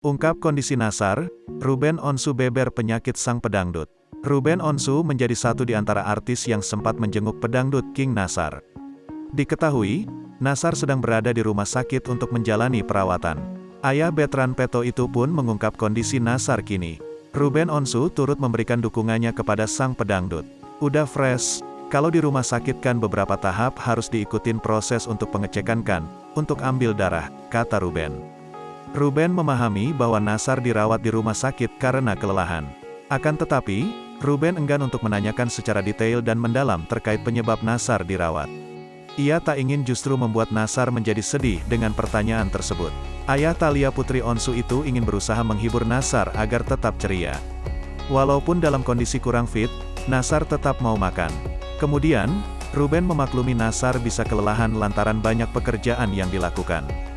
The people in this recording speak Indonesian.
Ungkap kondisi Nassar, Ruben Onsu beber penyakit sang pedangdut. Ruben Onsu menjadi satu di antara artis yang sempat menjenguk pedangdut King Nassar. Diketahui, Nassar sedang berada di rumah sakit untuk menjalani perawatan. Ayah Bertrand Peto itu pun mengungkap kondisi Nassar kini. Ruben Onsu turut memberikan dukungannya kepada sang pedangdut. Udah fresh, kalau di rumah sakit kan beberapa tahap harus diikutin proses untuk pengecekan kan, untuk ambil darah, kata Ruben. Ruben memahami bahwa Nassar dirawat di rumah sakit karena kelelahan. Akan tetapi, Ruben enggan untuk menanyakan secara detail dan mendalam terkait penyebab Nassar dirawat. Ia tak ingin justru membuat Nassar menjadi sedih dengan pertanyaan tersebut. Ayah Thalia Putri Onsu itu ingin berusaha menghibur Nassar agar tetap ceria. Walaupun dalam kondisi kurang fit, Nassar tetap mau makan. Kemudian, Ruben memaklumi Nassar bisa kelelahan lantaran banyak pekerjaan yang dilakukan.